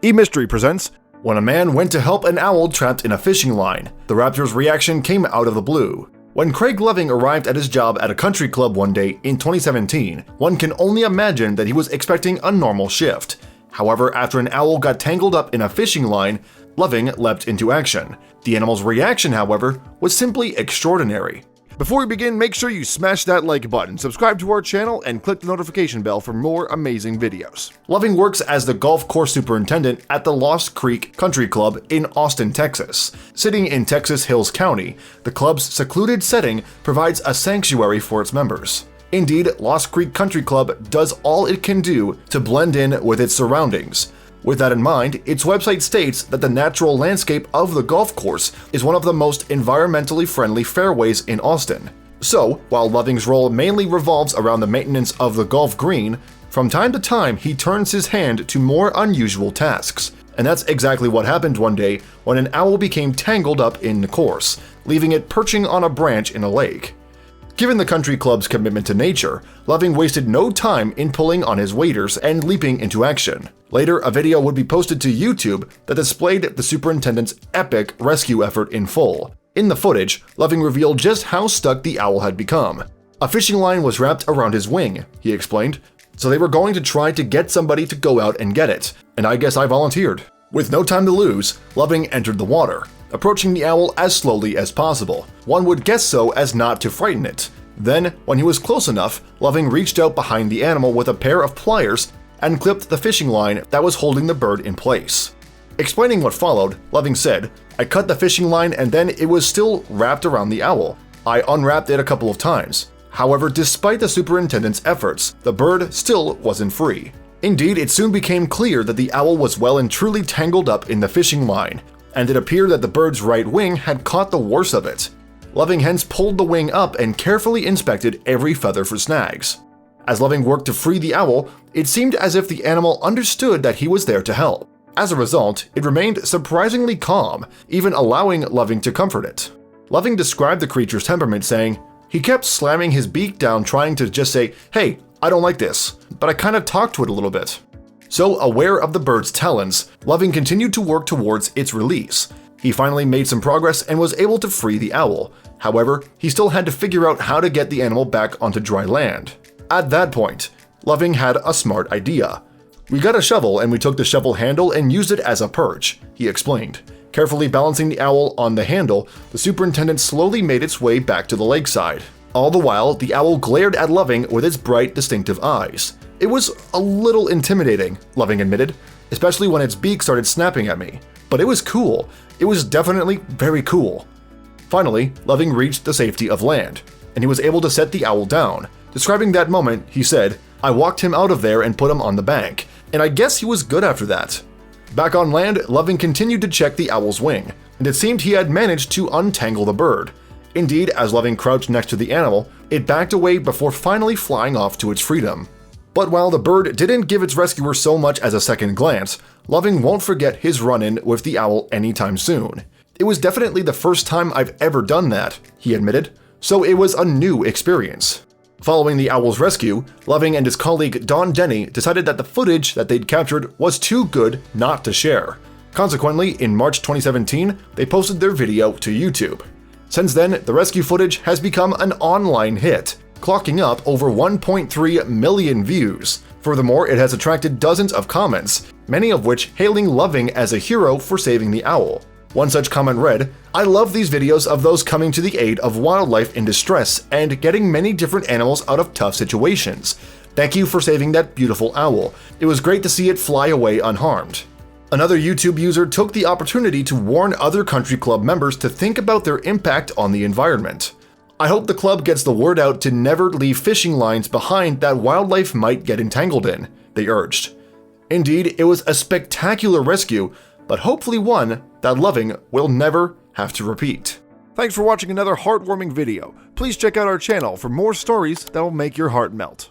eMystery presents When a Man Went to Help an Owl Trapped in a Fishing Line. The raptor's reaction came out of the blue. When Craig Loving arrived at his job at a country club one day in 2017, one can only imagine that he was expecting a normal shift. However, after an owl got tangled up in a fishing line, Loving leapt into action. The animal's reaction, however, was simply extraordinary. Before we begin, make sure you smash that like button, subscribe to our channel, and click the notification bell for more amazing videos. Loving works as the golf course superintendent at the Lost Creek Country Club in Austin, Texas. Sitting in Texas Hills County, the club's secluded setting provides a sanctuary for its members. Indeed, Lost Creek Country Club does all it can do to blend in with its surroundings. With that in mind, its website states that the natural landscape of the golf course is one of the most environmentally friendly fairways in Austin. So, while Loving's role mainly revolves around the maintenance of the golf green, from time to time he turns his hand to more unusual tasks. And that's exactly what happened one day when an owl became tangled up in the course, leaving it perching on a branch in a lake. Given the country club's commitment to nature, Loving wasted no time in pulling on his waders and leaping into action. Later, a video would be posted to YouTube that displayed the superintendent's epic rescue effort in full. In the footage, Loving revealed just how stuck the owl had become. A fishing line was wrapped around his wing, he explained, so they were going to try to get somebody to go out and get it, and I guess I volunteered. With no time to lose, Loving entered the water, approaching the owl as slowly as possible. One would guess so as not to frighten it. Then, when he was close enough, Loving reached out behind the animal with a pair of pliers and clipped the fishing line that was holding the bird in place. Explaining what followed, Loving said, "I cut the fishing line and then it was still wrapped around the owl. I unwrapped it a couple of times. However, despite the superintendent's efforts, the bird still wasn't free." Indeed, it soon became clear that the owl was well and truly tangled up in the fishing line, and it appeared that the bird's right wing had caught the worst of it. Loving hence pulled the wing up and carefully inspected every feather for snags. As Loving worked to free the owl, it seemed as if the animal understood that he was there to help. As a result, it remained surprisingly calm, even allowing Loving to comfort it. Loving described the creature's temperament, saying, "He kept slamming his beak down trying to just say, 'Hey, I don't like this,' but I kind of talked to it a little bit." So, aware of the bird's talons, Loving continued to work towards its release. He finally made some progress and was able to free the owl. However, he still had to figure out how to get the animal back onto dry land. At that point, Loving had a smart idea. "We got a shovel and we took the shovel handle and used it as a perch," he explained. Carefully balancing the owl on the handle, the superintendent slowly made its way back to the lakeside. All the while, the owl glared at Loving with its bright, distinctive eyes. "It was a little intimidating," Loving admitted, "especially when its beak started snapping at me. But it was cool. It was definitely very cool." Finally, Loving reached the safety of land, and he was able to set the owl down. Describing that moment, he said, "I walked him out of there and put him on the bank, and I guess he was good after that." Back on land, Loving continued to check the owl's wing, and it seemed he had managed to untangle the bird. Indeed, as Loving crouched next to the animal, it backed away before finally flying off to its freedom. But while the bird didn't give its rescuer so much as a second glance, Loving won't forget his run-in with the owl anytime soon. "It was definitely the first time I've ever done that," he admitted, "so it was a new experience." Following the owl's rescue, Loving and his colleague Don Denny decided that the footage that they'd captured was too good not to share. Consequently, in March 2017, they posted their video to YouTube. Since then, the rescue footage has become an online hit, clocking up over 1.3 million views. Furthermore, it has attracted dozens of comments, many of which hailing Loving as a hero for saving the owl. One such comment read, "I love these videos of those coming to the aid of wildlife in distress and getting many different animals out of tough situations. Thank you for saving that beautiful owl. It was great to see it fly away unharmed." Another YouTube user took the opportunity to warn other country club members to think about their impact on the environment. "I hope the club gets the word out to never leave fishing lines behind that wildlife might get entangled in," they urged. Indeed, it was a spectacular rescue, but hopefully one that Loving will never have to repeat. Thanks for watching another heartwarming video. Please check out our channel for more stories that will make your heart melt.